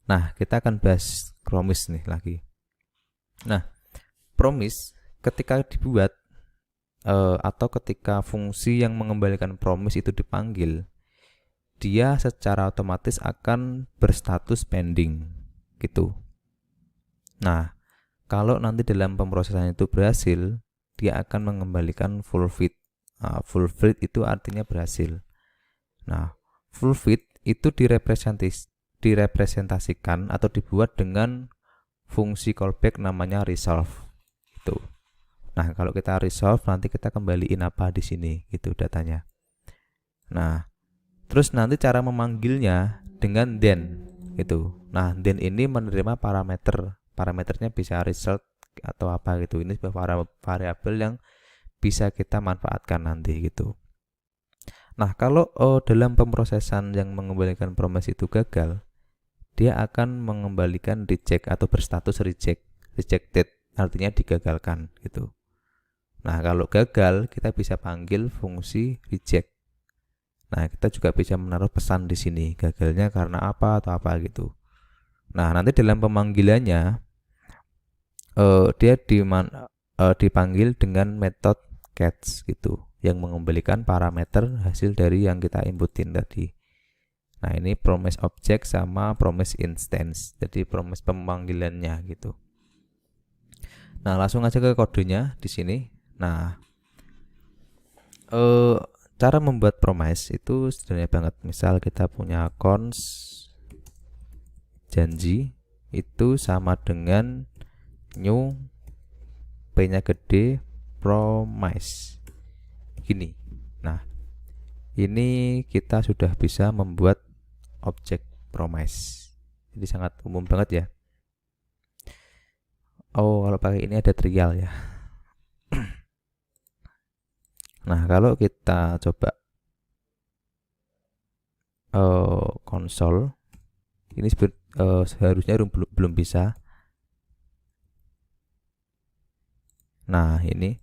Nah, kita akan bahas promise nih lagi. Nah, promise ketika dibuat atau ketika fungsi yang mengembalikan promise itu dipanggil, dia secara otomatis akan berstatus pending gitu. Nah, kalau nanti dalam pemrosesan itu berhasil, dia akan mengembalikan fulfilled. Fulfilled itu artinya berhasil. Nah, fulfilled itu direpresentasikan atau dibuat dengan fungsi callback namanya resolve itu. Nah, kalau kita resolve nanti kita kembaliin apa di sini gitu datanya. Nah, terus nanti cara memanggilnya dengan then gitu. Nah, then ini menerima parameternya bisa result atau apa gitu. Ini sebuah variabel yang bisa kita manfaatkan nanti gitu. Nah, kalau dalam pemrosesan yang mengembalikan promise itu gagal, dia akan mengembalikan reject atau berstatus rejected, artinya digagalkan gitu. Nah, kalau gagal kita bisa panggil fungsi reject. Nah, kita juga bisa menaruh pesan di sini, gagalnya karena apa atau apa gitu. Nah, nanti dalam pemanggilannya dia dipanggil dengan metode catch gitu, yang mengembalikan parameter hasil dari yang kita inputin tadi. Nah, ini promise object sama promise instance. Jadi promise pemanggilannya gitu. Nah, langsung aja ke kodenya di sini. Nah, cara membuat promise itu sederhana banget. Misal kita punya cons janji itu sama dengan new p-nya gede promise. Gini. Nah, ini kita sudah bisa membuat objek promise. Jadi sangat umum banget ya. Oh, kalau pakai ini ada trial ya. Nah, kalau kita coba konsol, ini seharusnya belum bisa. Nah, ini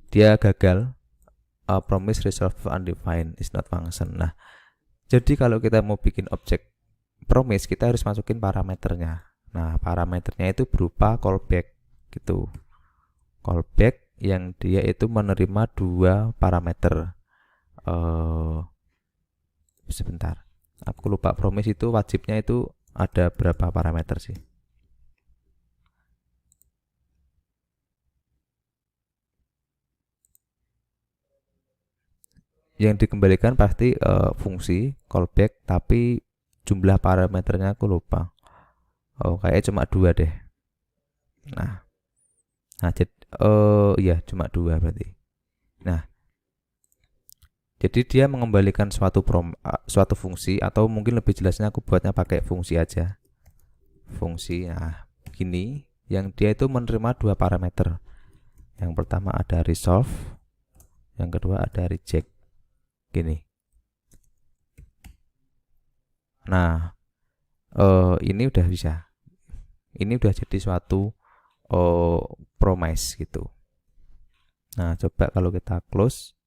dia gagal. Promise resolve undefined is not function. Nah, jadi kalau kita mau bikin objek promise, kita harus masukin parameternya. Nah, parameternya itu berupa callback gitu. Callback yang dia itu menerima dua parameter. Sebentar, aku lupa promise itu wajibnya itu ada berapa parameter sih. Yang dikembalikan pasti fungsi callback, tapi jumlah parameternya aku lupa. Kayaknya cuma 2 deh. Nah, jadi iya cuma 2 berarti. Nah, jadi dia mengembalikan suatu fungsi, atau mungkin lebih jelasnya aku buatnya pakai fungsi aja. Fungsi, nah gini, yang dia itu menerima 2 parameter. Yang pertama ada resolve, yang kedua ada reject. Gini. Nah, ini udah bisa. Ini udah jadi suatu promise gitu. Nah, coba kalau kita close.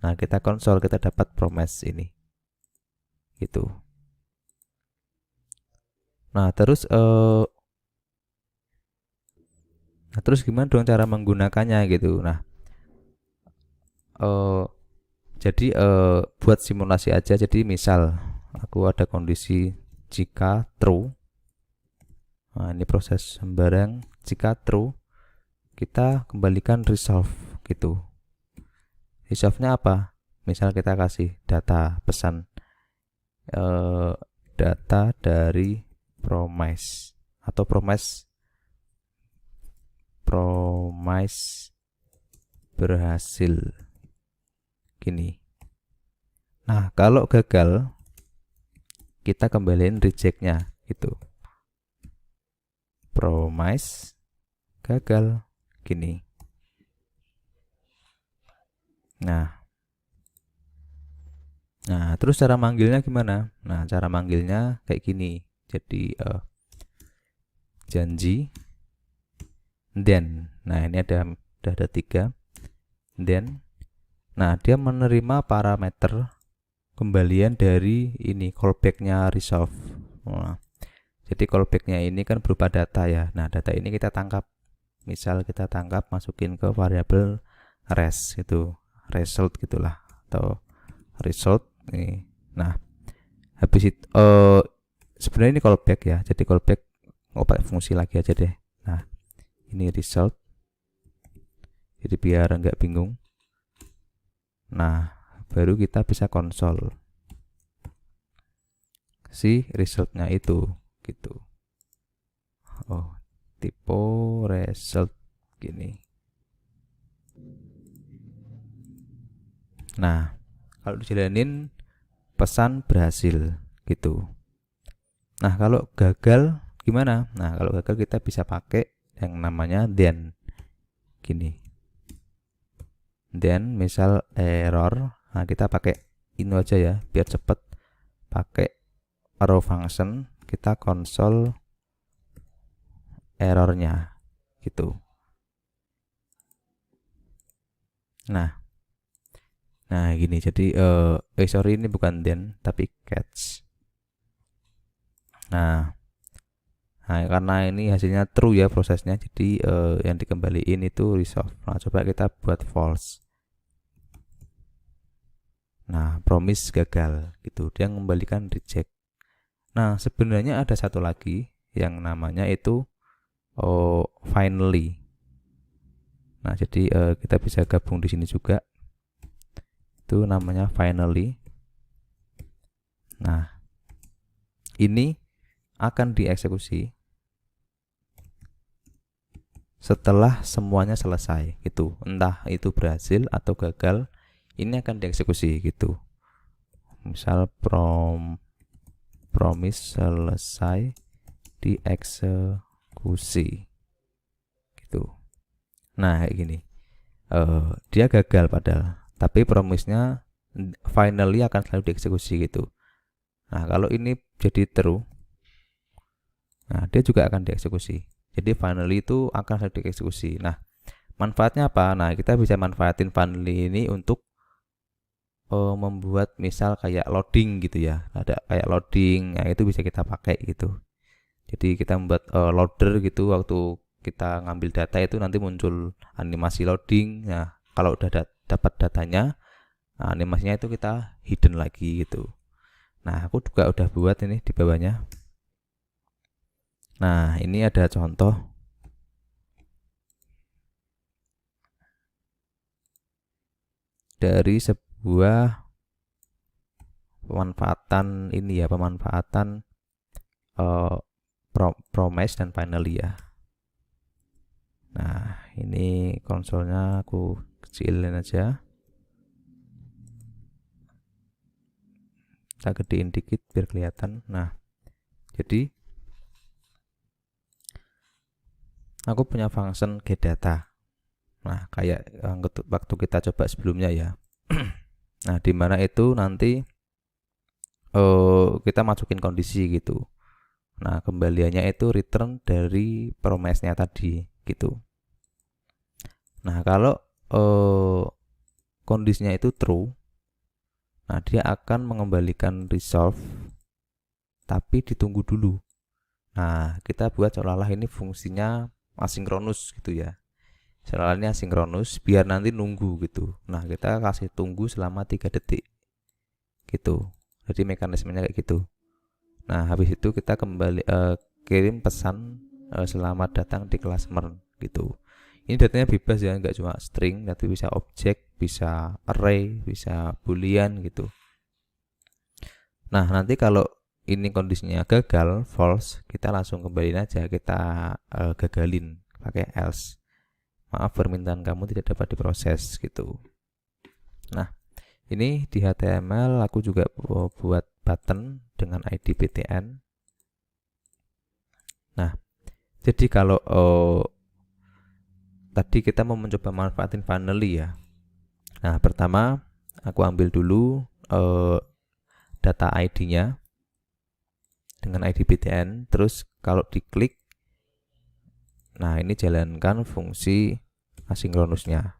Nah, kita konsol, kita dapat promise ini. Gitu. Nah, terus gimana dong cara menggunakannya gitu. Nah, jadi buat simulasi aja. Jadi misal aku ada kondisi jika true. Nah, ini proses sembarang. Jika true, kita kembalikan resolve gitu. Resolve-nya apa? Misal kita kasih data pesan data dari promise atau promise berhasil gini. Nah, kalau gagal kita kembaliin rejectnya gitu. Promise gagal gini. Nah, terus cara manggilnya gimana? Nah, cara manggilnya kayak gini. Jadi janji then. Nah, ini udah ada 3. Then, nah dia menerima parameter kembalian dari ini callbacknya resolve. Nah, Jadi callbacknya ini kan berupa data ya. Nah, data ini kita tangkap. Misal kita tangkap masukin ke variabel res itu, result gitulah, atau result nih. Nah, habis itu sebenarnya ini callback ya. Jadi callback pakai fungsi lagi aja deh. Nah, ini result. Jadi biar nggak bingung. Nah, baru kita bisa konsol si resultnya itu gitu. Oh, tipe result gini. Nah, kalau dijalanin pesan berhasil gitu. Nah, kalau gagal gimana? Nah, kalau gagal kita bisa pakai yang namanya then gini. Then misal error, nah kita pakai ini aja ya biar cepet. Pakai arrow function, kita konsol errornya gitu. Nah, gini. Jadi sorry, ini bukan then tapi catch. Nah, karena ini hasilnya true ya prosesnya, jadi yang dikembaliin itu resolve. Nah, coba kita buat false. Nah, promise gagal gitu, dia mengembalikan reject. Nah, sebenarnya ada satu lagi yang namanya itu finally. Nah, jadi kita bisa gabung di sini juga. Itu namanya finally. Nah, ini akan dieksekusi setelah semuanya selesai gitu. Entah itu berhasil atau gagal, ini akan dieksekusi gitu. Misal promise selesai dieksekusi gitu. Nah, kayak gini. Dia gagal padahal, tapi promise-nya finally akan selalu dieksekusi gitu. Nah, kalau ini jadi true, nah dia juga akan dieksekusi. Jadi finally itu akan selalu dieksekusi. Nah, manfaatnya apa? Nah, kita bisa manfaatin finally ini untuk membuat misal kayak loading gitu ya. Ada kayak loading, nah itu bisa kita pakai gitu. Jadi kita membuat loader gitu, waktu kita ngambil data itu nanti muncul animasi loading. Nah, kalau udah dapat datanya, nah, animasinya itu kita hidden lagi gitu. Nah, aku juga udah buat ini di bawahnya. Nah, ini ada contoh dari sebuah pemanfaatan ini ya, pemanfaatan promise dan finally ya. Nah, ini konsolnya aku kecilin aja. Kita gedein dikit biar kelihatan. Nah, jadi aku punya function getData. Nah, kayak waktu kita coba sebelumnya ya. Nah, di mana itu nanti kita masukin kondisi gitu. Nah, kembaliannya itu return dari promise-nya tadi gitu. Nah, kalau kondisinya itu true, nah dia akan mengembalikan resolve, tapi ditunggu dulu. Nah, kita buat seolah-olah ini fungsinya asinkronus gitu ya. Seolah-olah ini asinkronus biar nanti nunggu gitu. Nah, kita kasih tunggu selama 3 detik gitu. Jadi mekanismenya kayak gitu. Nah, habis itu kita kembali kirim pesan selamat datang di kelas MERN gitu. Ini datanya bebas ya, nggak cuma string, tapi bisa objek, bisa array, bisa boolean gitu. Nah, nanti kalau ini kondisinya gagal, false, kita langsung kembaliin aja, kita gagalin pakai else. Maaf, permintaan kamu tidak dapat diproses gitu. Nah, ini di HTML aku juga buat button dengan ID btn. Nah, jadi kalau tadi kita mau mencoba manfaatin finally ya. Nah, pertama aku ambil dulu data ID-nya dengan ID btn, terus kalau diklik, nah ini jalankan fungsi asinkronusnya.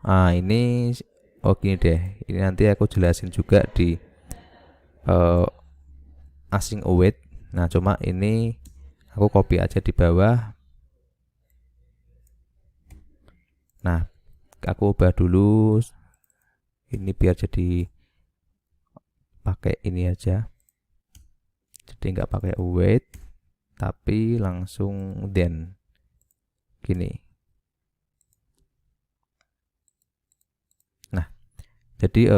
Nah, ini gini deh, ini nanti aku jelasin juga di async await. Nah, cuma ini aku copy aja di bawah. Nah, aku ubah dulu ini biar jadi pakai ini aja. Jadi nggak pakai await, tapi langsung then gini. Nah, jadi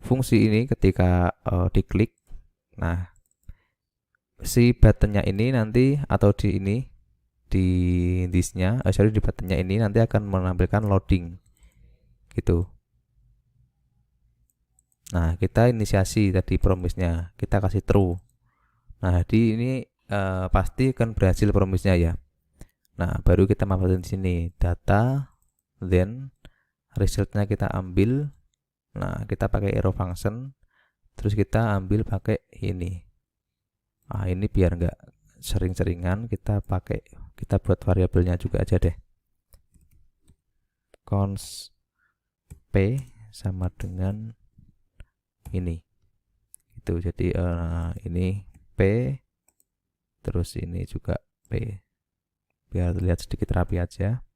fungsi ini ketika diklik, nah si buttonnya ini nanti atau di ini di thisnya, sorry, di buttonnya ini nanti akan menampilkan loading gitu. Nah, kita inisiasi tadi promise-nya, kita kasih true. Nah, di ini pasti akan berhasil promise-nya ya. Nah, baru kita manfaatin di sini data, then resultnya kita ambil. Nah, kita pakai arrow function, terus kita ambil pakai ini. Nah, ini biar nggak sering-seringan, kita buat variabelnya juga aja deh. Const p sama dengan ini. Itu jadi ini p, terus ini juga p. Biar lihat sedikit rapi aja.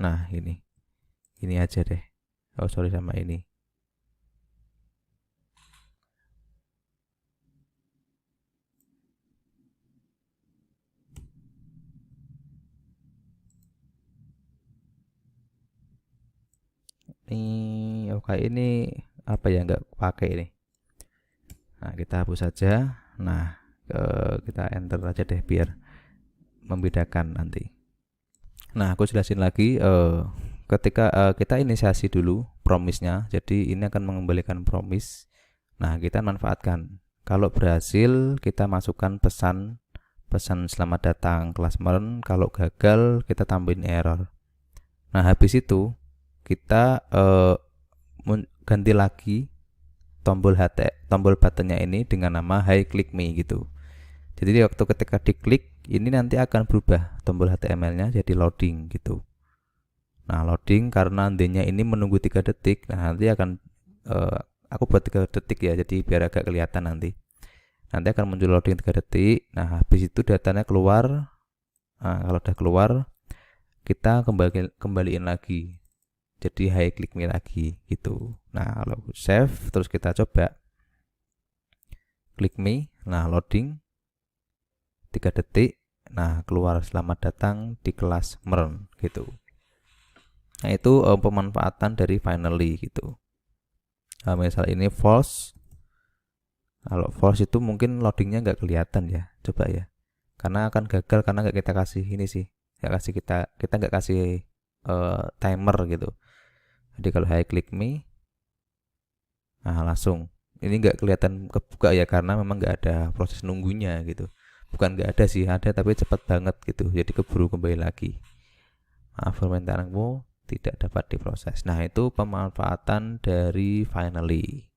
Nah, ini aja deh. Oh, sorry, sama ini. Ini oke, ini apa ya, nggak pakai ini. Nah, kita hapus saja. Nah, kita enter aja deh biar membedakan nanti. Nah, aku jelasin lagi. Ketika kita inisiasi dulu promise-nya, jadi ini akan mengembalikan promise. Nah, kita manfaatkan. Kalau berhasil, kita masukkan pesan selamat datang kelas meren. Kalau gagal, kita tambahin error. Nah, habis itu kita ganti lagi tombol buttonnya ini dengan nama Hi Click Me gitu. Jadi waktu ketika diklik ini nanti akan berubah tombol HTML-nya jadi loading gitu. Nah, loading karena D-nya ini menunggu 3 detik. Nah, nanti akan aku buat 3 detik ya, jadi biar agak kelihatan nanti. Nanti akan muncul loading 3 detik. Nah, habis itu datanya keluar. Nah, kalau udah keluar, kita kembaliin lagi. Jadi Hi Click Me lagi gitu. Nah, kalau save terus kita coba Click Me. Nah, loading 3 detik. Nah, keluar selamat datang di kelas meren gitu. Nah, itu pemanfaatan dari finally gitu. Nah, misal ini false. Kalau false itu mungkin loadingnya nggak kelihatan ya. Coba ya. Karena akan gagal karena nggak kita kasih ini sih. Kita nggak kasih timer gitu. Jadi kalau Hi Click Me, nah langsung ini nggak kelihatan kebuka ya, karena memang nggak ada proses nunggunya gitu. Bukan nggak ada sih, ada tapi cepat banget gitu. Jadi keburu kembali lagi. Maaf, permintaanmu tidak dapat diproses. Nah, itu pemanfaatan dari finally.